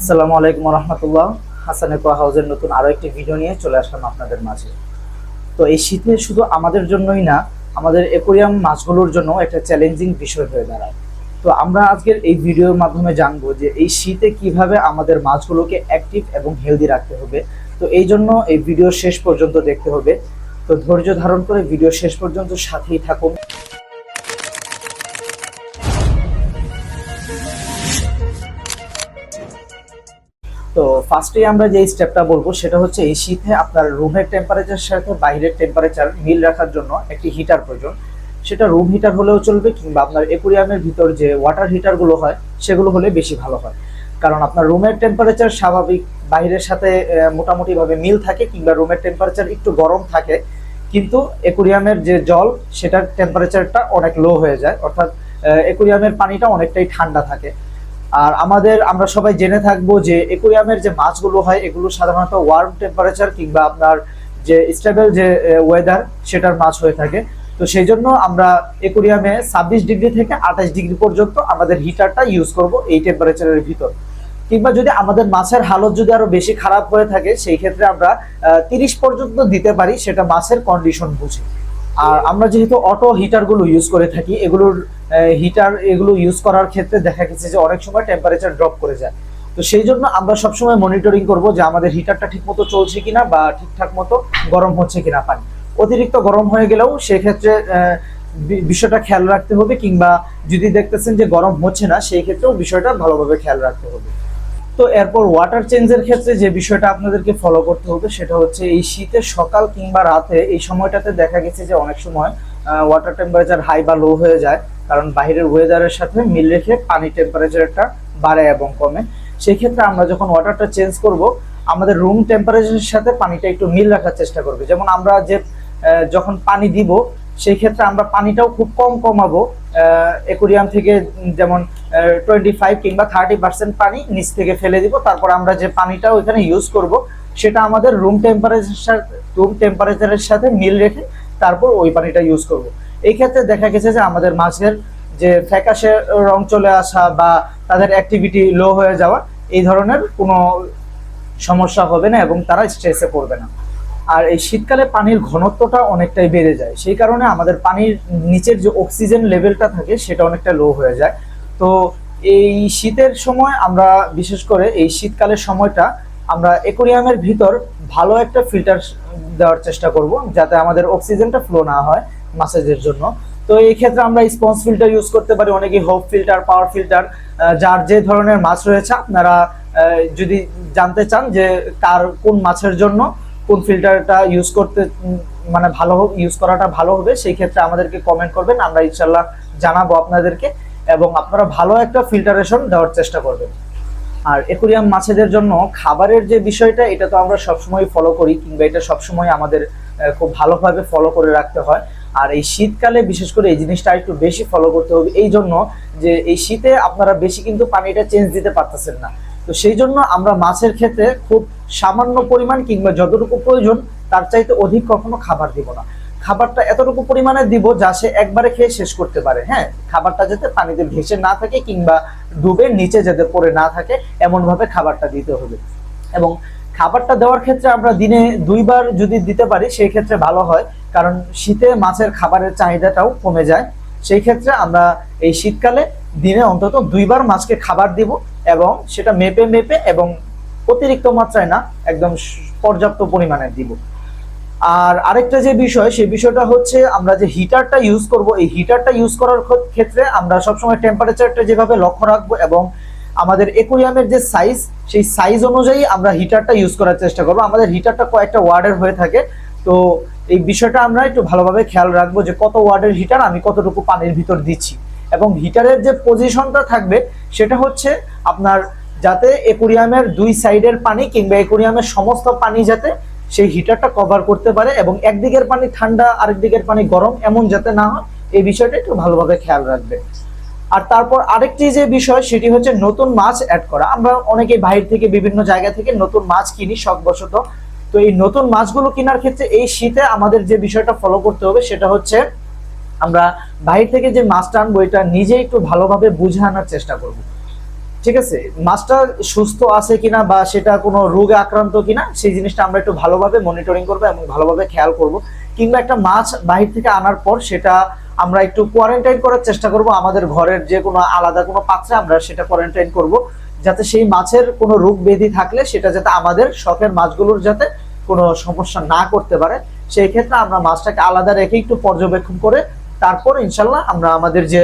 আসসালামু আলাইকুম রহমতুল্লাহ। হাসান একোয়া হাউসের নতুন আরো একটি ভিডিও নিয়ে চলে আসলাম আপনাদের মাঝে। তো এই শীতে শুধু আমাদের জন্যই না, আমাদের অ্যাকোয়ারিয়াম মাছগুলোর জন্য একটা চ্যালেঞ্জিং বিষয় হয়ে দাঁড়ায়। তো আমরা আজকের এই ভিডিওর মাধ্যমে জানবো যে এই শীতে কিভাবে আমাদের মাছগুলোকে অ্যাক্টিভ এবং হেলদি রাখতে হবে। তো এই জন্য এই ভিডিও শেষ পর্যন্ত দেখতে হবে। তো ধৈর্য ধারণ করে ভিডিও শেষ পর্যন্ত সাথেই থাকুন। তো ফার্স্টেই আমরা যে স্টেপটা বলবো সেটা হচ্ছে এই শীতে আপনার রুমের টেম্পারেচারের সাথে বাইরের টেম্পারেচার মিল রাখার জন্য একটি হিটার প্রয়োজন। সেটা রুম হিটার হলেও চলবে, কিংবা আপনার অ্যাকোয়ারিয়ামের ভিতর যে ওয়াটার হিটারগুলো হয় সেগুলো হলে বেশি ভালো হয়। কারণ আপনার রুমের টেম্পারেচার স্বাভাবিক বাইরের সাথে মোটামুটিভাবে মিল থাকে, কিংবা রুমের টেম্পারেচার একটু গরম থাকে, কিন্তু অ্যাকোয়ারিয়ামের যে জল সেটার টেম্পারেচারটা অনেক লো হয়ে যায়, অর্থাৎ অ্যাকোয়ারিয়ামের পানিটা অনেকটাই ঠান্ডা থাকে। আর আমরা সবাই জেনে থাকবো যে অ্যাকোয়ারিয়ামের যে মাছগুলো হয় এগুলো সাধারণত ওয়ার্ম টেম্পারেচার কিংবা আপনার যে স্টেবল যে ওয়েদার সেটার মাছ হয়ে থাকে। তো সেই জন্য আমরা অ্যাকোয়ারিয়ামে 26 ডিগ্রি থেকে 28 ডিগ্রি পর্যন্ত আমাদের হিটারটা ইউজ করব এই টেম্পারেচারের ভিতর। কিংবা যদি আমাদের মাছের হালত যদি আরো বেশি খারাপ হয়ে থাকে সেই ক্ষেত্রে আমরা 30 পর্যন্ত দিতে পারি, সেটা মাছের কন্ডিশন বুঝে। আর আমরা যেহেতু অটো হিটারগুলো ইউজ করে থাকি, এগুলো ইউজ করার ক্ষেত্রে দেখা গেছে যে অনেক সময় টেম্পারেচার ড্রপ করে যায়। তো সেই জন্য আমরা সবসময় মনিটরিং করব যে আমাদের হিটারটা ঠিকমতো চলছে কিনা বা ঠিকঠাক মতো গরম হচ্ছে কিনা পানি। অতিরিক্ত গরম হয়ে গেলেও সেক্ষেত্রে বিষয়টা খেয়াল রাখতে হবে, কিংবা যদি দেখতেছেন যে গরম হচ্ছে না সেই ক্ষেত্রেও বিষয়টা ভালোভাবে খেয়াল রাখতে হবে। তো এরপর ওয়াটার চেঞ্জের ক্ষেত্রে যে বিষয়টা আপনাদেরকে ফলো করতে হবে সেটা হচ্ছে এই শীতের সকাল কিংবা রাতে এই সময়টাতে দেখা গেছে যে অনেক সময় ওয়াটার টেম্পারেচার হাই বা লো হয়ে যায়, কারণ বাইরের ওয়েদারের সাথে মিল রেখে পানির টেম্পারেচারটা বাড়ে এবং কমে। সেই ক্ষেত্রে আমরা যখন ওয়াটারটা চেঞ্জ করব আমাদের রুম টেম্পারেচারের সাথে পানিটা একটু মিল রাখার চেষ্টা করবে। যেমন আমরা যে যখন পানি দিব সেই ক্ষেত্রে আমরা পানিটাও খুব কম কমাবো। অ্যাকোয়ারিয়াম থেকে যেমন 25 কিংবা 30% পানি নিচ থেকে ফেলে দিব, তারপর আমরা যে পানিটা ওইখানে ইউজ করব সেটা আমাদের রুম টেম্পারেচারের সাথে মিল রেখে তারপর ওই পানিটা ইউজ করব। এই ক্ষেত্রে দেখা গেছে যে আমাদের মাছের যে ফ্যাকাশে রং চলে আসা বা তাদের অ্যাক্টিভিটি লো হয়ে যাওয়া, এই ধরনের কোনো সমস্যা হবে না এবং তারা স্ট্রেসে পড়বে না। আর এই শীতকালে পানির ঘনত্বটা অনেকটাই বেড়ে যায়, সেই কারণে আমাদের পানির নিচের যে অক্সিজেন লেভেলটা থাকে সেটা অনেকটা লো হয়ে যায়। তো এই শীতের সময় আমরা বিশেষ করে এই শীতকালের সময়টা আমরা অ্যাকোয়ারিয়ামের ভিতর ভালো একটা ফিল্টার দেওয়ার চেষ্টা করব, যাতে আমাদের অক্সিজেনটা ফ্লো না হয় মাছেদের জন্য। তো এই ক্ষেত্রে আমরা স্পঞ্জ ফিল্টার ইউজ করতে পারি, অনেকেই হোপ ফিল্টার, পাওয়ার ফিল্টার, যার যে ধরনের মাছ রয়েছে আপনারা যদি জানতে চান যে কার কোন মাছের জন্য কোন ফিল্টারটা ইউজ করতে মানে ভালো ইউজ করাটা ভালো হবে, সেই ক্ষেত্রে আমাদেরকে কমেন্ট করবেন, আমরা ইনশাল্লাহ জানাবো আপনাদেরকে, এবং আপনারা ভালো একটা ফিল্টারেশন দেওয়ার চেষ্টা করবেন। আর অ্যাকোয়ারিয়াম মাছেদের জন্য খাবারের যে বিষয়টা, এটা তো আমরা সবসময় ফলো করি, কিংবা এটা সবসময় আমাদের খুব ভালোভাবে ফলো করে রাখতে হয়। আর এই শীতকালে বিশেষ করে এই জিনিসটা একটু বেশি ফলো করতে হবে, এই জন্য যে এই শীতে আপনারা বেশি কিন্তু পানিটা চেঞ্জ দিতে পারতেছেন না। তো সেই জন্য আমরা মাছের ক্ষেত্রে খুব সামান্য পরিমাণ কিংবা যতটুকু প্রয়োজন তার চাইতে অধিক কখনো খাবার দিব না। খাবারটা এতটুকু পরিমাণে দিব যা সে একবারে খেয়ে শেষ করতে পারে। হ্যাঁ, খাবারটা যাতে পানিতে ভেসে না থাকে কিংবা ডুবে নিচে যাতে পড়ে না থাকে, এমন ভাবে খাবারটা দিতে হবে। এবং খাবারটা দেওয়ার ক্ষেত্রে আমরা দিনে 2বার যদি দিতে পারি সেই ক্ষেত্রে ভালো হয়, কারণ শীতে মাছের খাবারের চাহিদাটাও কমে যায়। সেই ক্ষেত্রে আমরা এই শীতকালে দিনে অন্তত 2বার মাছকে খাবার দিব, এবং সেটা মেপে মেপে এবং অতিরিক্ত মাত্রায় না, একদম পর্যাপ্ত পরিমাণে দিব। আর আরেকটা যে বিষয়, সেই বিষয়টা হচ্ছে আমরা যে হিটারটা ইউজ করব, এই হিটারটা ইউজ করার ক্ষেত্রে আমরা সবসময় টেম্পারেচারটা যেভাবে লক্ষ্য রাখবো এবং আমাদের অ্যাকোয়ারিয়ামের যে সাইজ, সেই সাইজ অনুযায়ী আমরা হিটারটা ইউজ করার চেষ্টা করব। আমাদের হিটারটা কয়েকটা ওয়ার্ডের হয়ে থাকে, তো এই বিষয়টা আমরা একটু ভালোভাবে খেয়াল রাখবো যে কত ওয়ার্ডের হিটার আমি কতটুকু পানির ভিতর দিচ্ছি। এবং হিটারের যে পজিশনটা থাকবে সেটা হচ্ছে আপনার যাতে অ্যাকোয়ারিয়ামের 2 সাইডের পানি কিংবা অ্যাকোয়ারিয়ামের সমস্ত পানি যাতে সেই হিটারটা কভার করতে পারে, এবং একদিকের পানি ঠান্ডা আরেক দিকের পানি গরম এমন যাতে না হয়, এই বিষয়টা একটু ভালোভাবে খেয়াল রাখবেন। আর তারপর আরেকটি যে বিষয় সেটি হচ্ছে নতুন মাছ অ্যাড করা। আমরা অনেকে বাইরে থেকে বিভিন্ন জায়গা থেকে নতুন মাছ কিনি শখবশত। তো এই নতুন মাছগুলো কেনার ক্ষেত্রে এই শীতে আমাদের যে বিষয়টা ফলো করতে হবে সেটা হচ্ছে আমরা বাইরে থেকে যে মাছটা আনবো এটা নিজে একটু ভালোভাবে বুঝে আনার চেষ্টা করব। ঠিক আছে, মাছটা সুস্থ আছে কিনা বা সেটা কোনো রোগে আক্রান্ত কিনা সেই জিনিসটা আমরা একটু ভালোভাবে মনিটরিং করবো এবং ভালোভাবে খেয়াল করব। কিংবা একটা মাছ বাহির থেকে আনার পর সেটা আমরা একটু কোয়ারেন্টাইন করার চেষ্টা করব, আমাদের ঘরের যে কোনো আলাদা কোনো পাত্রে আমরা সেটা কোয়ারেন্টাইন করব, যাতে সেই মাছের কোনো রোগ ব্যাধি থাকলে সেটা যাতে আমাদের শখের মাছগুলোর যাতে কোনো সমস্যা না করতে পারে। সেই ক্ষেত্রে আমরা মাছটাকে আলাদা রেখে একটু পর্যবেক্ষণ করে তারপর ইনশাল্লাহ আমরা আমাদের যে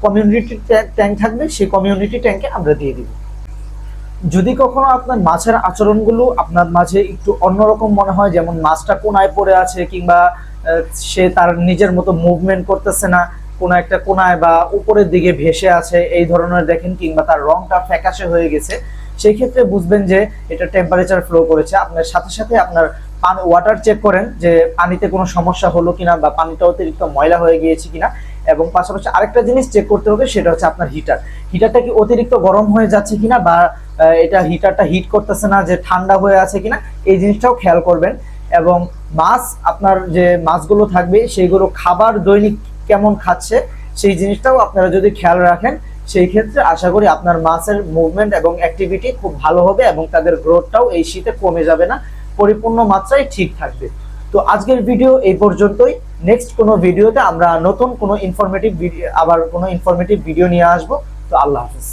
কমিউনিটি ট্যাঙ্ক থাকবে সেই কমিউনিটি ট্যাঙ্কে আমরা দিয়ে দিব। যদি কখনো আপনার মাছের আচরণগুলো আপনার মাঝে একটু অন্যরকম মনে হয়, যেমন মাছটা কোনায় পড়ে আছে কিংবা সে তার নিজের মতো মুভমেন্ট করতেছে না, কোনো একটা কোনায় বা উপরের দিকে ভেসে আছে এই ধরনের দেখেন, কিংবা তার রংটা ফ্যাকাশে হয়ে গেছে, সেই ক্ষেত্রে বুঝবেন যে এটা টেম্পারেচার ফ্লো করেছে। আপনার সাথে সাথে আপনার পানি ওয়াটার চেক করেন যে পানিতে কোনো সমস্যা হলো কিনা বা পানিটা অতিরিক্ত ময়লা হয়ে গিয়েছে কিনা। এবং পাশাপাশি আরেকটা জিনিস চেক করতে হবে, সেটা হচ্ছে আপনার হিটারটা কি অতিরিক্ত গরম হয়ে যাচ্ছে কিনা বা এটা হিটারটা হিট করতেছে না, যে ঠান্ডা হয়ে আছে কিনা, এই জিনিসটাও খেয়াল করবেন। এবং মাছ, আপনার যে মাছগুলো থাকবে সেইগুলো খাবার দৈনিক কেমন খাচ্ছে সেই জিনিসটাও আপনারা যদি খেয়াল রাখেন, সেই ক্ষেত্রে আশা করি আপনার মাছের মুভমেন্ট এবং অ্যাক্টিভিটি খুব ভালো হবে এবং তাদের গ্রোথটাও এই শীতে কমে যাবে না, পরিপূর্ণ মাত্রায় ঠিক থাকবে। তো আজকের ভিডিও এই পর্যন্তই। নেক্সট কোনো ভিডিওতে আমরা নতুন কোনো ইনফরমেটিভ ভিডিও নিয়ে আসবো। তো আল্লাহ হাফেজ।